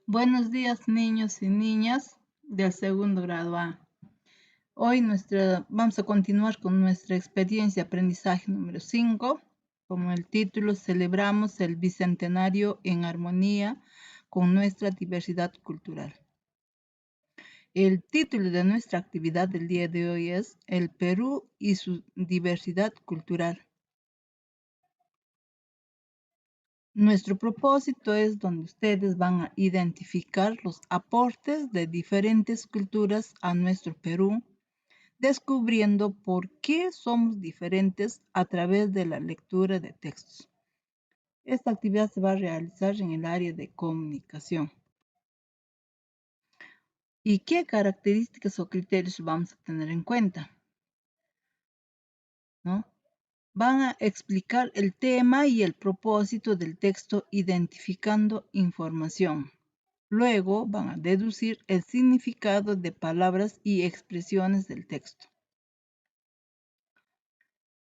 Buenos días, niños y niñas del segundo grado A. Hoy vamos a continuar con nuestra experiencia de aprendizaje número 5. Como el título, celebramos el bicentenario en armonía con nuestra diversidad cultural. El título de nuestra actividad del día de hoy es El Perú y su diversidad cultural. Nuestro propósito es donde ustedes van a identificar los aportes de diferentes culturas a nuestro Perú, descubriendo por qué somos diferentes a través de la lectura de textos. Esta actividad se va a realizar en el área de comunicación. ¿Y qué características o criterios vamos a tener en cuenta? ¿No? Van a explicar el tema y el propósito del texto identificando información. Luego van a deducir el significado de palabras y expresiones del texto.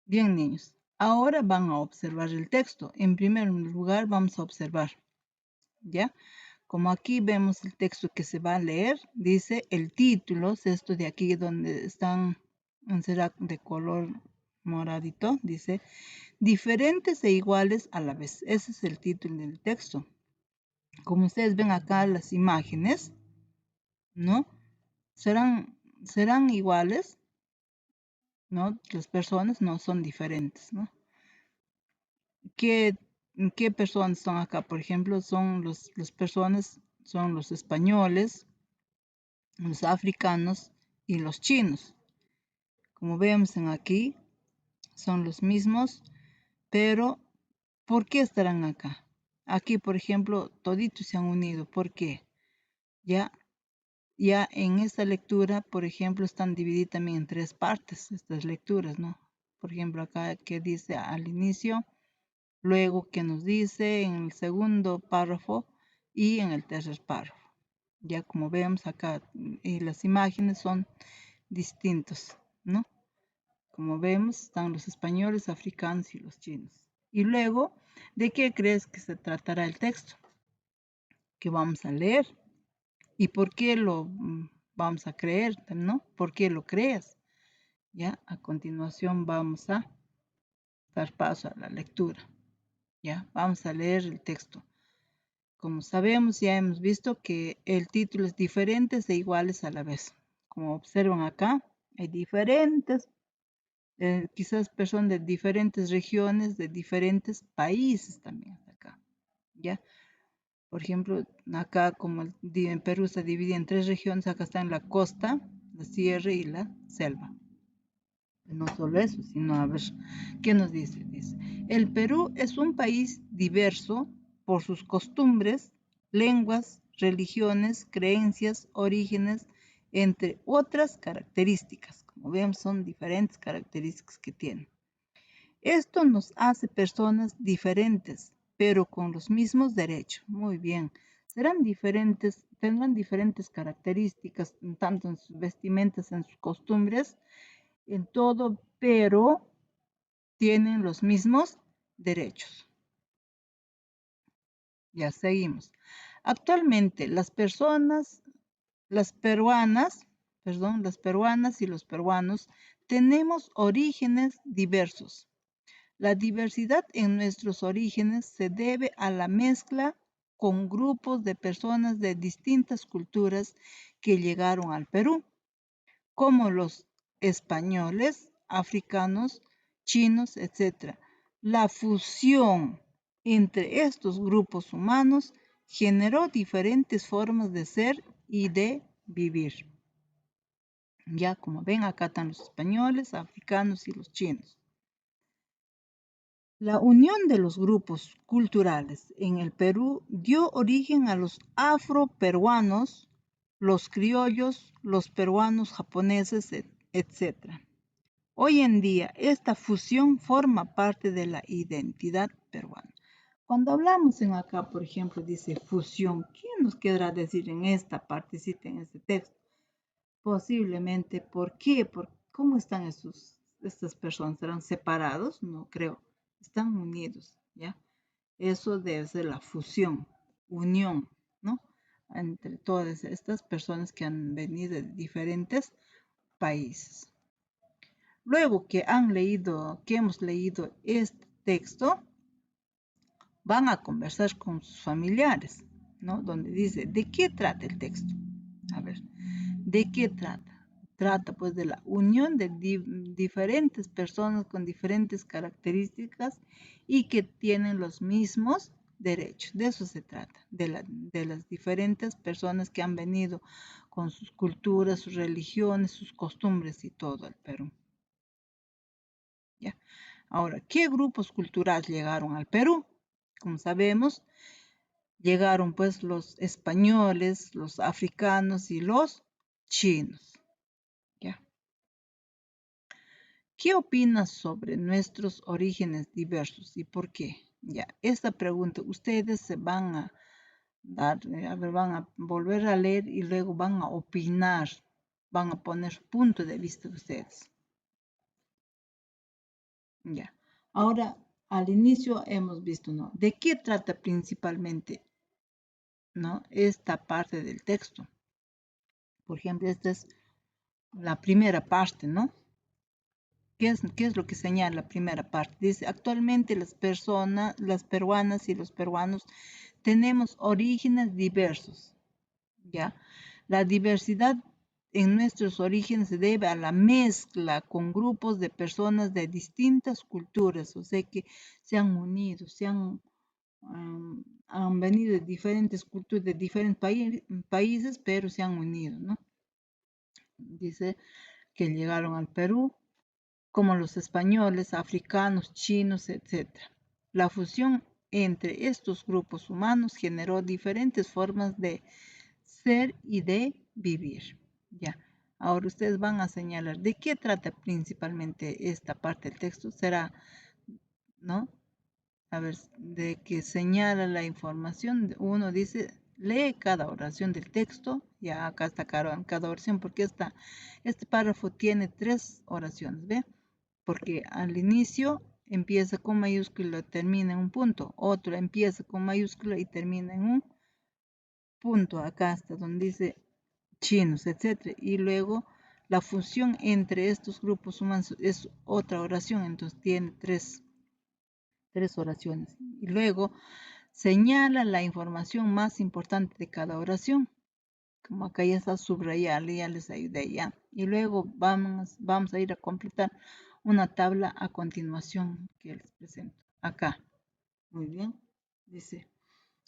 Bien, niños, ahora van a observar el texto. En primer lugar, vamos a observar, ¿ya? Como aquí vemos el texto que se va a leer, dice el título, es esto de aquí donde están, será de color moradito, dice, diferentes e iguales a la vez. Ese es el título del texto. Como ustedes ven acá las imágenes, ¿no? Serán iguales, ¿no? Las personas no son diferentes, ¿no? ¿Qué personas son acá? Por ejemplo, son las personas, son los españoles, los africanos y los chinos. Como vemos en aquí, son los mismos, pero ¿por qué estarán acá? Aquí, por ejemplo, toditos se han unido. ¿Por qué? Ya en esta lectura, por ejemplo, están divididas también en tres partes, estas lecturas, ¿no? Por ejemplo, acá que dice al inicio, luego que nos dice en el segundo párrafo y en el tercer párrafo. Ya como vemos acá, y las imágenes son distintos, ¿no? Como vemos, están los españoles, africanos y los chinos. Y luego, ¿de qué crees que se tratará el texto que vamos a leer? ¿Y por qué lo vamos a creer, no? ¿Por qué lo crees? Ya, a continuación vamos a dar paso a la lectura. Ya, vamos a leer el texto. Como sabemos, ya hemos visto que el título es diferentes e iguales a la vez. Como observan acá, hay diferentes, quizás personas de diferentes regiones, de diferentes países también acá. ¿Ya? Por ejemplo, acá como en Perú se divide en tres regiones, acá está en la costa, la sierra y la selva. No solo eso, sino a ver, ¿qué nos dice? Dice, el Perú es un país diverso por sus costumbres, lenguas, religiones, creencias, orígenes, entre otras características. Como vemos, son diferentes características que tiene. Esto nos hace personas diferentes, pero con los mismos derechos. Muy bien. Serán diferentes, tendrán diferentes características, tanto en sus vestimentas, en sus costumbres, en todo, pero tienen los mismos derechos. Ya seguimos. Actualmente las peruanas y los peruanos tenemos orígenes diversos. La diversidad en nuestros orígenes se debe a la mezcla con grupos de personas de distintas culturas que llegaron al Perú, como los españoles, africanos, chinos, etc. La fusión entre estos grupos humanos generó diferentes formas de ser y de vivir. Ya como ven, acá están los españoles, africanos y los chinos. La unión de los grupos culturales en el Perú dio origen a los afroperuanos, los criollos, los peruanos japoneses, etc. Hoy en día, esta fusión forma parte de la identidad peruana. Cuando hablamos en acá, por ejemplo, dice fusión, ¿qué nos querrá decir en esta partecita, en este texto? Posiblemente, ¿por qué? ¿Cómo están estas personas? ¿Serán separados? No creo. Están unidos, ¿ya? Eso debe ser la fusión, unión, ¿no? entre todas estas personas que han venido de diferentes países. Luego que hemos leído este texto, van a conversar con sus familiares, ¿no? Donde dice, ¿de qué trata el texto? A ver, ¿de qué trata? Trata pues de la unión de diferentes personas con diferentes características y que tienen los mismos derechos. De eso se trata, de las diferentes personas que han venido con sus culturas, sus religiones, sus costumbres y todo al Perú. ¿Ya? Ahora, ¿qué grupos culturales llegaron al Perú? Como sabemos, llegaron pues los españoles, los africanos y los chinos. ¿Ya? ¿Qué opinas sobre nuestros orígenes diversos y por qué? Ya, esta pregunta ustedes se van a dar, van a volver a leer y luego van a opinar, van a poner su punto de vista de ustedes. Ya. Ahora, al inicio hemos visto, ¿no? ¿De qué trata principalmente, ¿no? Esta parte del texto? Por ejemplo, esta es la primera parte, ¿no? ¿Qué es lo que señala la primera parte? Dice, actualmente las peruanas y los peruanos tenemos orígenes diversos, ¿ya? La diversidad en nuestros orígenes se debe a la mezcla con grupos de personas de distintas culturas, o sea que se han unido, han venido de diferentes culturas, de diferentes países, pero se han unido, ¿no? Dice que llegaron al Perú, como los españoles, africanos, chinos, etc. La fusión entre estos grupos humanos generó diferentes formas de ser y de vivir. Ya. Ahora ustedes van a señalar de qué trata principalmente esta parte del texto. Será, ¿no? A ver, de que señala la información. Uno dice, lee cada oración del texto. Ya acá está cada oración, porque este párrafo tiene 3 oraciones, ¿ve? Porque al inicio empieza con mayúscula y termina en un punto. Otro empieza con mayúscula y termina en un punto. Acá está donde dice chinos, etc. Y luego la fusión entre estos grupos humanos es otra oración, entonces tiene tres oraciones. Y luego señala la información más importante de cada oración. Como acá ya está subrayada, ya les ayudé ya. Y luego vamos a ir a completar una tabla a continuación que les presento. Acá. Muy bien. Dice,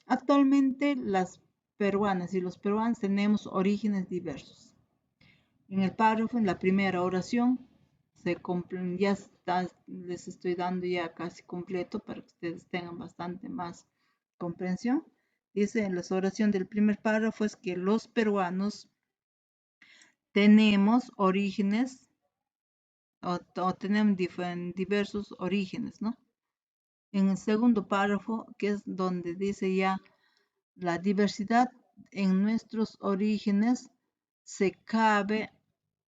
actualmente las peruanas y los peruanos tenemos orígenes diversos. En el párrafo, en la primera oración, ya está, les estoy dando ya casi completo para que ustedes tengan bastante más comprensión. Dice en la oración del primer párrafo es que los peruanos tenemos orígenes o tenemos diversos orígenes, ¿no? En el segundo párrafo, que es donde dice ya la diversidad en nuestros orígenes se cabe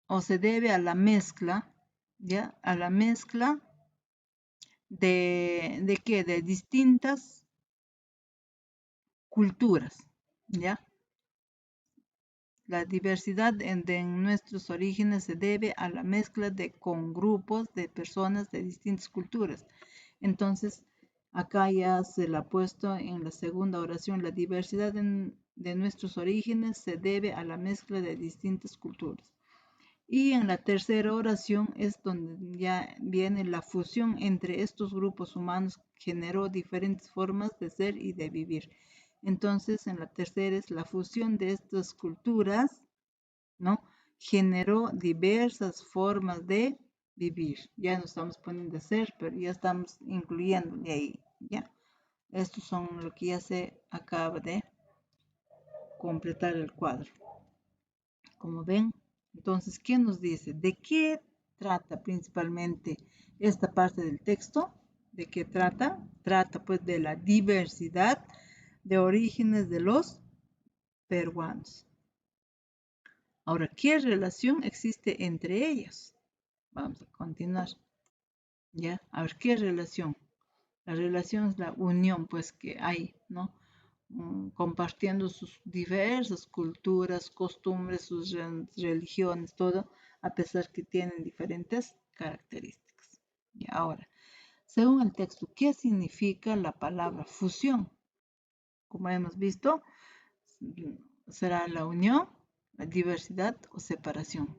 o se debe a la mezcla, ¿ya? A la mezcla ¿de qué? De distintas culturas, ¿ya? La diversidad de nuestros orígenes se debe a la mezcla con grupos de personas de distintas culturas. Entonces, acá ya se la ha puesto en la segunda oración, la diversidad de nuestros orígenes se debe a la mezcla de distintas culturas. Y en la tercera oración es donde ya viene la fusión entre estos grupos humanos, generó diferentes formas de ser y de vivir. Entonces, en la tercera es la fusión de estas culturas, ¿no? Generó diversas formas de vivir. Ya no estamos poniendo de ser, pero ya estamos incluyendo de ahí, ¿ya? Estos son lo que ya se acaba de completar el cuadro. Como ven, entonces, ¿qué nos dice? ¿De qué trata principalmente esta parte del texto? ¿De qué trata? Trata pues de la diversidad de orígenes de los peruanos. Ahora, ¿qué relación existe entre ellas? Vamos a continuar. ¿Ya? A ver, ¿qué relación? La relación es la unión pues que hay, ¿no? compartiendo sus diversas culturas, costumbres, sus religiones, todo, a pesar que tienen diferentes características. Y ahora, según el texto, ¿qué significa la palabra fusión? Como hemos visto, será la unión, la diversidad o separación.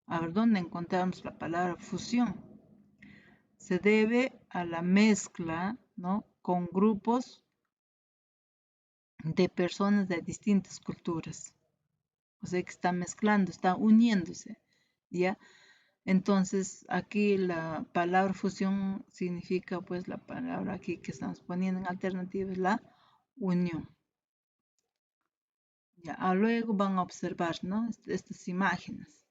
A ver, ¿dónde encontramos la palabra fusión? Se debe a la mezcla, ¿no?, con grupos de personas de distintas culturas. O sea que está mezclando, está uniéndose, ¿ya? Entonces, aquí la palabra fusión significa, pues, la palabra aquí que estamos poniendo en alternativa es la unión. Ya, luego van a observar, ¿no?, estas imágenes.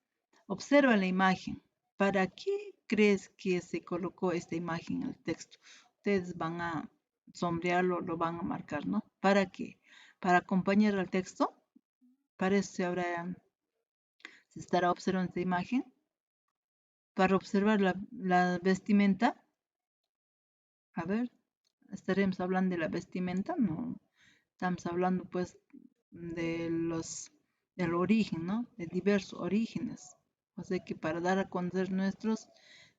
Observa la imagen. ¿Para qué crees que se colocó esta imagen en el texto? Ustedes van a sombrearlo, lo van a marcar, ¿no? ¿Para qué? ¿Para acompañar al texto? Para eso se estará observando esta imagen. Para observar la vestimenta. A ver, estaremos hablando de la vestimenta, no estamos hablando pues del origen, ¿no? De diversos orígenes. O sea que para dar a conocer nuestros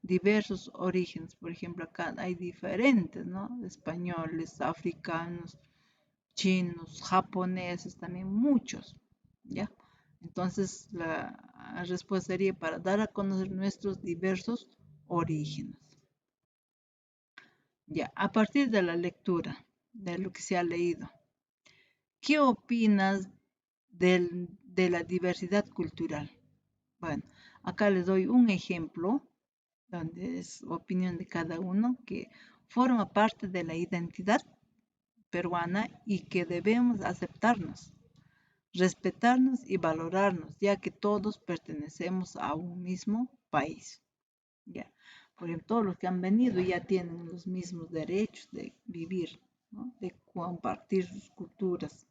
diversos orígenes, por ejemplo, acá hay diferentes, ¿no? Españoles, africanos, chinos, japoneses, también muchos, ¿ya? Entonces la respuesta sería para dar a conocer nuestros diversos orígenes. Ya, a partir de la lectura, de lo que se ha leído, ¿qué opinas de la diversidad cultural? Bueno, acá les doy un ejemplo, donde es opinión de cada uno, que forma parte de la identidad peruana y que debemos aceptarnos, respetarnos y valorarnos, ya que todos pertenecemos a un mismo país. Ya. Por ejemplo, todos los que han venido ya tienen los mismos derechos de vivir, ¿no?, de compartir sus culturas,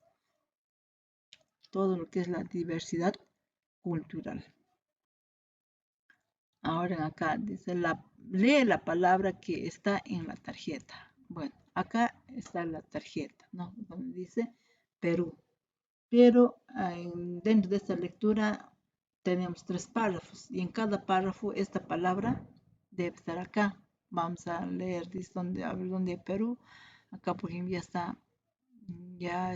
todo lo que es la diversidad cultural. Ahora acá dice, lee la palabra que está en la tarjeta. Bueno, acá está la tarjeta, ¿no?, donde dice Perú. Pero dentro de esta lectura tenemos 3 párrafos y en cada párrafo esta palabra debe estar acá. Vamos a leer, dice, a ver, dónde hay Perú. Acá, por ejemplo, ya está, ya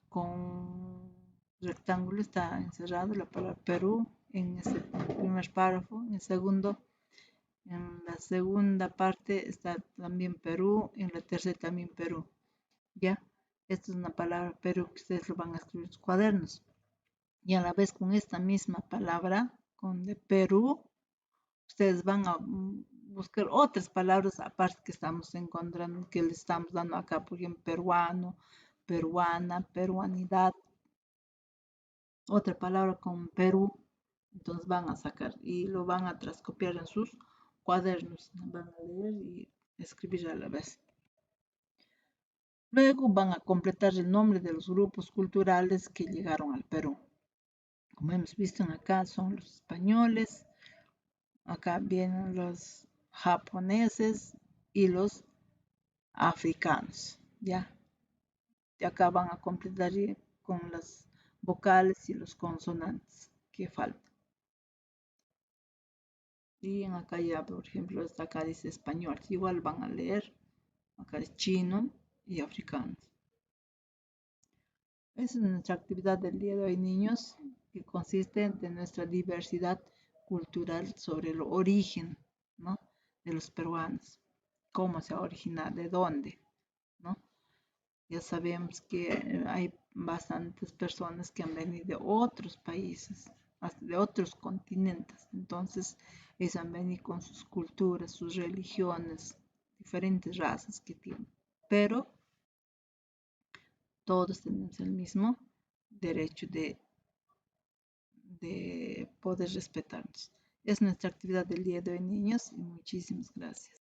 con rectángulo está encerrado la palabra Perú en ese primer párrafo. En la segunda parte está también Perú, en la tercera también Perú. ¿Ya? Esta es una palabra Perú que ustedes lo van a escribir en sus cuadernos. Y a la vez con esta misma palabra, con de Perú, ustedes van a buscar otras palabras aparte que estamos encontrando, que le estamos dando acá, por ejemplo, peruano, peruana, peruanidad, otra palabra con Perú. Entonces van a sacar y lo van a transcopiar en sus cuadernos, van a leer y escribir a la vez. Luego van a completar el nombre de los grupos culturales que llegaron al Perú. Como hemos visto acá son los españoles, acá vienen los japoneses y los africanos, ¿ya? Y acá van a completar con las vocales y los consonantes que faltan. Y en acá ya, por ejemplo, acá dice español, igual van a leer, acá es chino y africanos. Esa es nuestra actividad del día de hoy, niños, que consiste en nuestra diversidad cultural sobre el origen, ¿no?, de los peruanos, cómo se ha originado, de dónde, ¿no? Ya sabemos que hay bastantes personas que han venido de otros países, de otros continentes, entonces ellos han venido con sus culturas, sus religiones, diferentes razas que tienen, pero todos tenemos el mismo derecho de poder respetarnos. Es nuestra actividad del día de hoy, niños, y muchísimas gracias.